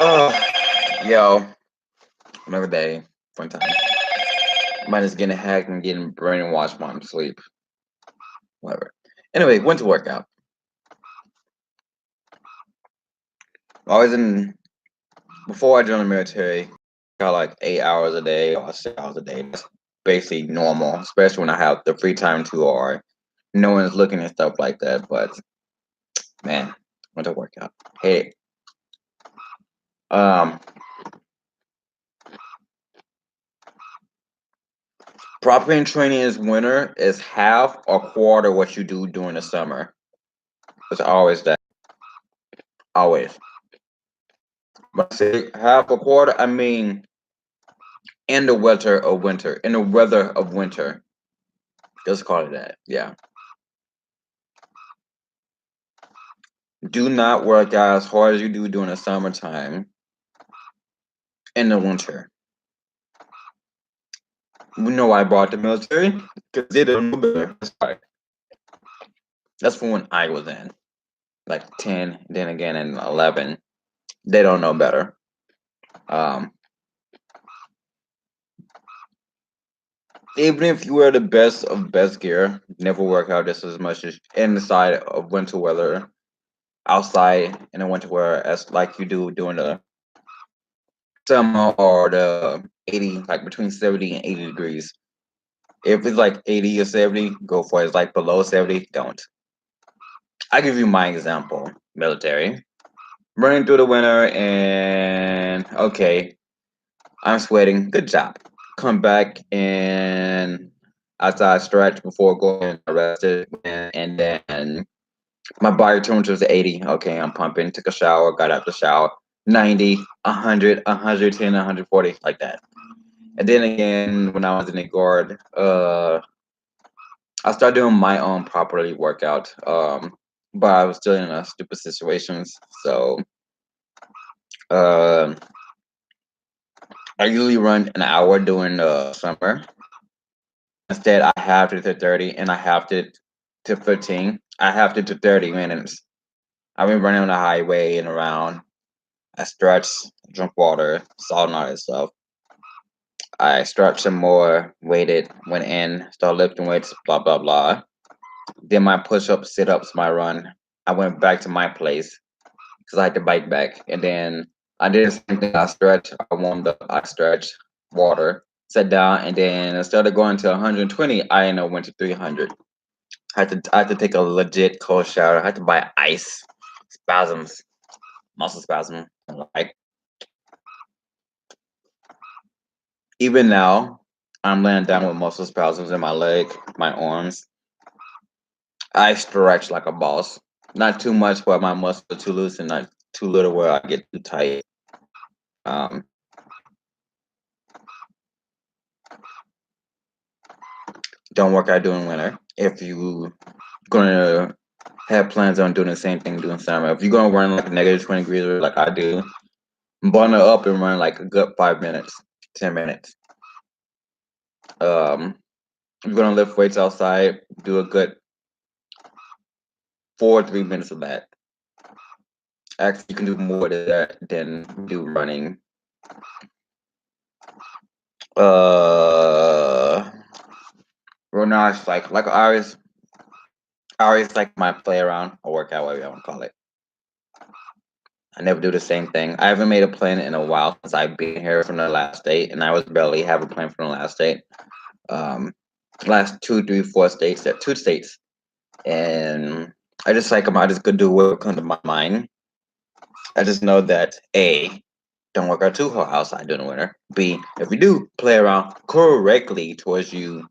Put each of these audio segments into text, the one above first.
Oh, yo, another day, fun time. Mine is getting hacked and getting brainwashed while I'm asleep. Whatever. Anyway, went to workout. Always in before I joined the military, got like 8 hours a day or 6 hours a day. That's basically normal, especially when I have the free time to or no one's looking and stuff like that. But man, went to workout. Hey, um, prop in training is winter is half or quarter what you do during the summer. It's always that. Always. When I say half a quarter, I mean in the weather of winter. In the weather of winter. Just call it that. Yeah. Do not work out as hard as you do during the summertime in the winter. You know why I brought the military? Because they don't know better. That's why. That's from when I was in. Like 10, then again in 11. They don't know better. Um, Even if you wear the best of best gear, never work out just as much as inside of winter weather, outside in the winter weather as like you do during the summer or the 80, like between 70 and 80 degrees. If it's like 80 or 70, go for it. It's like below 70, don't. I give you my example. Military. Running through the winter and okay, I'm sweating. Good job. Come back and after I stretch before going arrested and then my body temperature was 80. Okay, I'm pumping. Took a shower, got out the shower. 90, 100, 110, 140, like that. And then again, when I was in the guard, I started doing my own properly workout. But I was still in stupid situations. So uh, I usually run an hour during the summer. Instead, I halved it to 30 and I halved it to 15. I halved it to 30 minutes. I've been running on the highway and around. I stretch, drink water, salt and all that stuff. I stretched some more, waited, went in, started lifting weights, blah, blah, blah. Then my push ups, sit ups, my run. I went back to my place because I had to bike back. And then I did the same thing. I stretched, I warmed up, I stretched, water, sat down, and then instead of going to 120, I ended up went to 300. I had to take a legit cold shower. I had to buy ice, spasms, muscle spasm. Like even now, I'm laying down with muscle spasms in my leg, my arms. I stretch like a boss. Not too much where my muscles are too loose and not too little where I get too tight. Um, don't work out during winter. If you gonna have plans on doing the same thing during summer, if you're gonna run like negative 20 degrees like I do, bundle up and run like a good 5 minutes, 10 minutes. If you're gonna lift weights outside, do a good 4 or 3 minutes of that. Actually, you can do more than that than do running. Uh, Right now it's like I always like my play around or workout, whatever you want to call it. I never do the same thing. I haven't made a plan in a while since I've been here from the last state, and I was barely have a plan from the last state. Um, Last two, three, 4 states, that 2 states, and I just like them. I just could do what comes to my mind. I just know that A, don't work out too hard outside during the winter. B, if you do play around correctly towards you,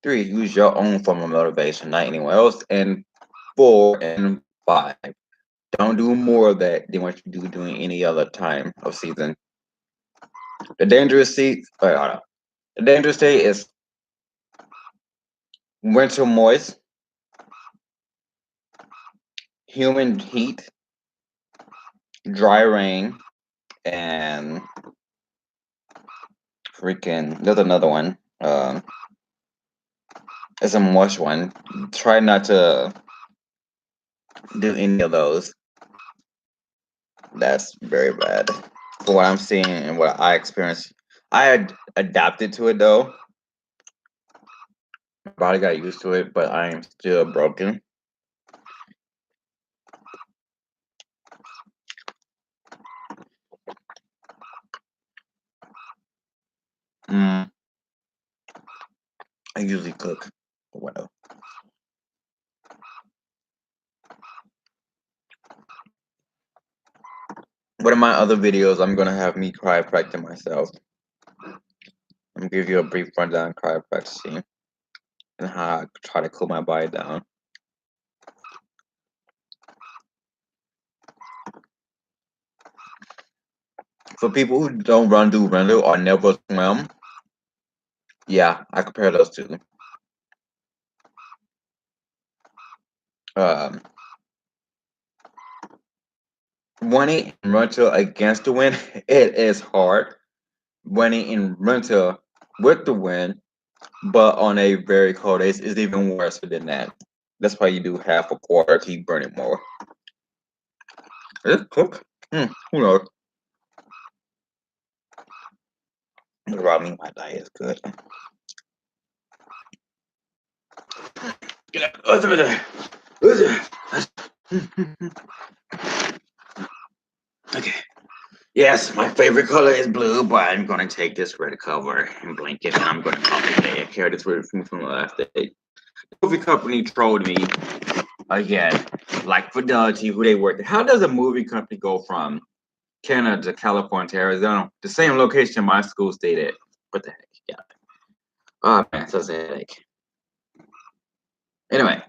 3, use your own form of motivation, not anyone else. And 4 and 5, don't do more of that than what you do during any other time of season. The dangerous seat, wait, hold on. The dangerous state is winter moist, humid heat, dry rain, and freaking. There's another one. It's a moist one. Try not to do any of those. That's very bad. for what I'm seeing and what I experienced. I had adapted to it though. My body got used to it, but I am still broken. Mm, I usually cook. Well, one of my other videos, I'm gonna have me chiropractic myself. I'm gonna give you a brief rundown of chiropractic and how I try to cool my body down. For people who don't run, do rental, or never swim, yeah, I compare those two. Um, Running in rental against the wind, it is hard. Running in rental with the wind, but on a very cold day, is even worse than that. That's why you do half a quarter, keep burning more. Is it cook? Who knows? Rob me, my diet is good. Get out of there. Okay. Yes, my favorite color is blue, but I'm gonna take this red cover and blanket, and I'm gonna call it a day. I carried this with me from the last day. The movie company trolled me again, like Fidelity, who they worked. How does a movie company go from Canada to California to Arizona, the same location my school stayed at? What the heck? Yeah. Oh man, such a headache. Anyway,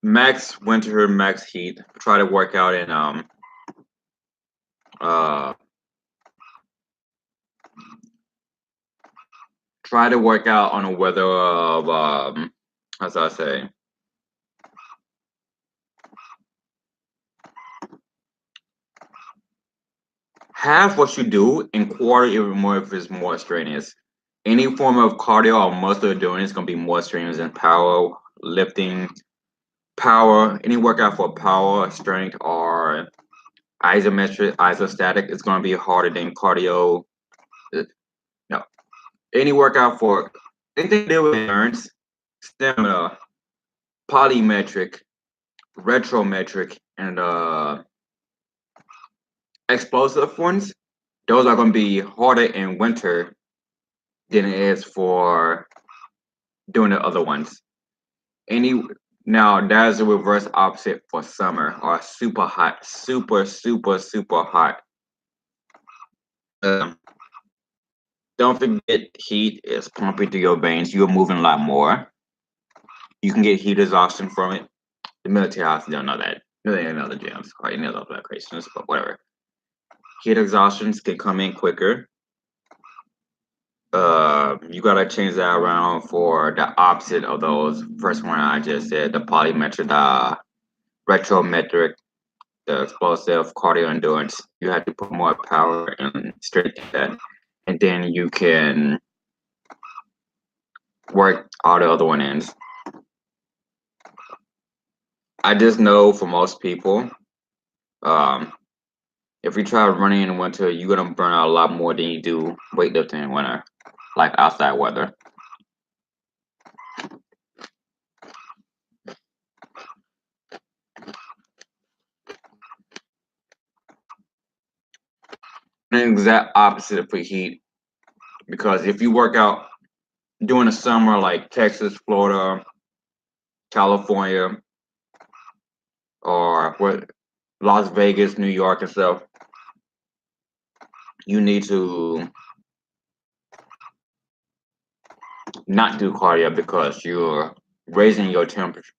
max winter, max heat. Try to work out in uh try to work out on a weather of how do I say, half what you do and quarter even more if it's more strenuous. Any form of cardio or muscle doing is gonna be more strenuous than power lifting, power, any workout for power, strength, or isometric, isostatic is gonna be harder than cardio. No, any workout for anything to do with endurance, stamina, polymetric, retrometric, and explosive ones, those are going to be harder in winter than it is for doing the other ones. Any Now that's the reverse opposite for summer or super hot, super hot. Um, don't forget, heat is pumping through your veins. You're moving a lot more. You can get heat exhaustion from it. The military house don't know that. No, they don't know the gyms or any other locations, but whatever. Heat exhaustions can come in quicker. You gotta change that around for the opposite of those first one I just said, the polymetric, the retrometric, the explosive cardio endurance. You have to put more power and strength in that, and then you can work all the other one ends. I just know for most people, um, if you try running in winter, you're gonna burn out a lot more than you do weightlifting in winter, like outside weather. The exact opposite for heat, because if you work out during the summer, like Texas, Florida, California, or what, Las Vegas, New York, and stuff, you need to not do cardio because raising your temperature.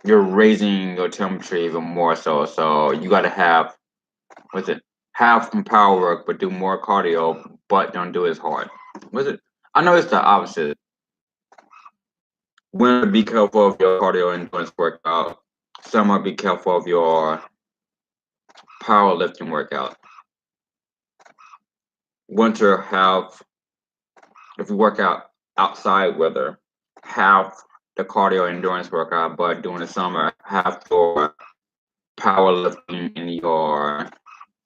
You're raising your temperature even more so. So you got to have, what's it? Have some power work, but do more cardio, but don't do as hard. Was it? I know it's the opposite. Winter, be careful of your cardio endurance workout. Summer, be careful of your powerlifting workout. Winter, have, if you work out outside weather, have the cardio endurance workout, but during the summer, have your powerlifting and your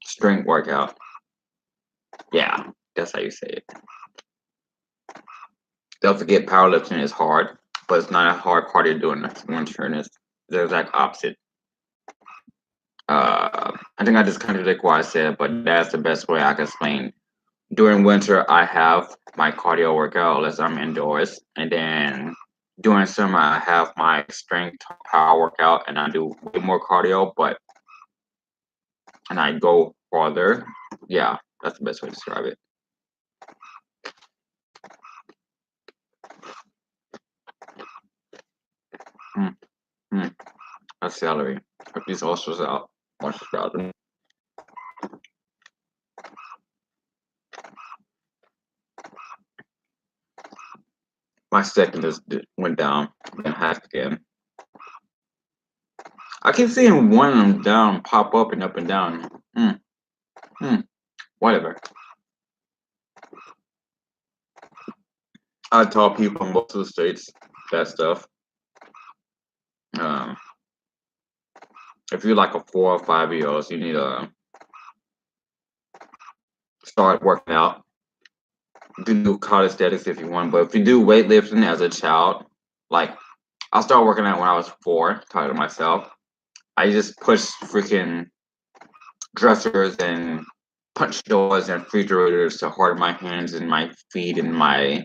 strength workout. Yeah, that's how you say it. Don't forget, powerlifting is hard, but it's not a hard cardio during the winter. And it's the exact opposite. I think I just contradict what I said, but that's the best way I can explain. During winter, I have my cardio workout unless I'm indoors, and then during summer, I have my strength power workout, and I do way more cardio, but and I go farther. Yeah, that's the best way to describe it. Hmm. Hmm. That's celery. Put these oysters out. Oysters out. My second just went down, then half again. I keep seeing one of them down pop up and down. Hmm. Hmm. Whatever. I tell people in most of the states that stuff. Um, if you're like a 4 or 5 year old, you need to start working out. You can do calisthenics if you want, but if you do weightlifting as a child, like I started working out when I was 4, taught it myself. I just push freaking dressers and punch doors and refrigerators to harden my hands and my feet and my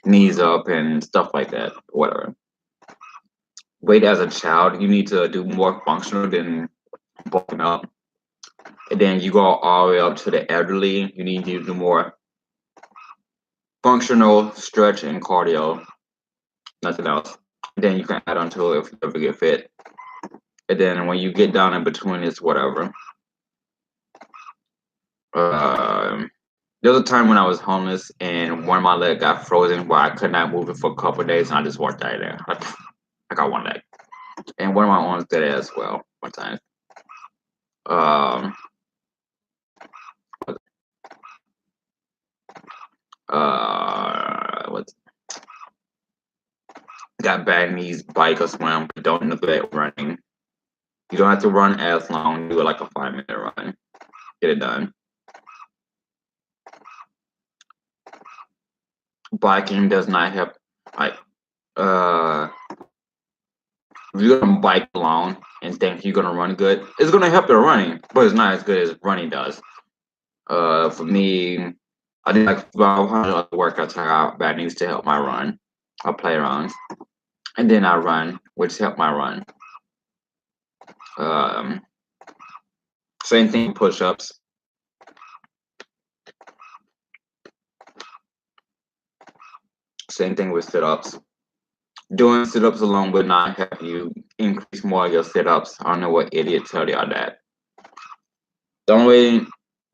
knees up and stuff like that. Whatever. Weight as a child, you need to do more functional than bulking up. And then you go all the way up to the elderly, you need to do more functional stretch and cardio, nothing else. Then you can add on to it if you ever get fit. And then when you get down in between, it's whatever. Um, there was a time when I was homeless and one of my legs got frozen where I could not move it for a couple of days, and I just walked out of there. I got one leg, and one of my arms did it as well one time. Um, what got bad knees, bike or swim, but don't neglect running. You don't have to run as long. Do it like a 5 minute run. Get it done. Biking does not help. Like, uh, if you're gonna bike alone and think you're gonna run good, it's gonna help your running, but it's not as good as running does. For me, I did like about 100 other workouts out that needs to help my run. I play around, and then I run, which help my run. Um, Same thing, push-ups. Same thing with sit-ups. Doing sit-ups alone would not help you increase more of your sit-ups. I don't know what idiot tell y'all that. The only way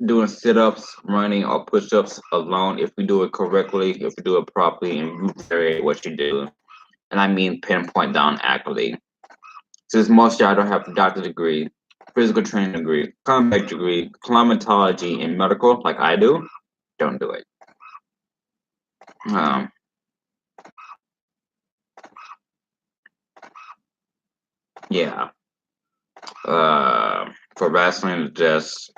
doing sit-ups, running, or push-ups alone, if you do it correctly, if you do it properly, and you vary what you do, and I mean pinpoint down accurately. Since most of y'all don't have a doctorate degree, physical training degree, combat degree, climatology, and medical, like I do, don't do it. Um, yeah. For wrestling, just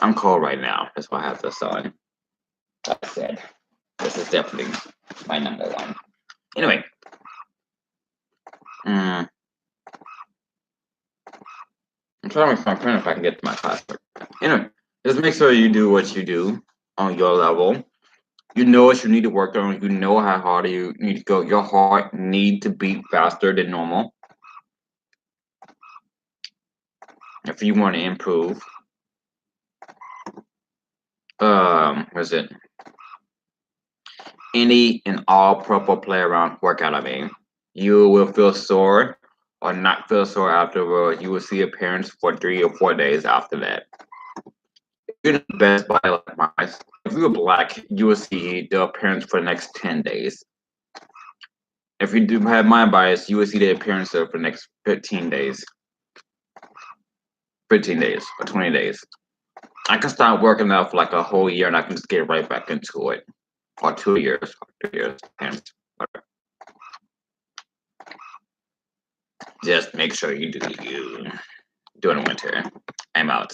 I'm cold right now. That's why I have this on. Like I said, this is definitely my number one. Anyway, I'm trying to find if I can get to my class. Anyway, just make sure you do what you do on your level. You know what you need to work on. You know how hard you need to go. Your heart need to beat faster than normal if you want to improve. What is it? Any and all proper play around workout. I mean, you will feel sore or not feel sore afterwards. You will see appearance for 3 or 4 days after that. If you're the best body like mine, if you're black, you will see the appearance for the next 10 days. If you do have mind bias, you will see the appearance for the next 15 days. 15 days or 20 days. I can start working out for like a whole year and I can just get right back into it. Or 2 years. Or 2 years. And just make sure you do you during the winter. I'm out.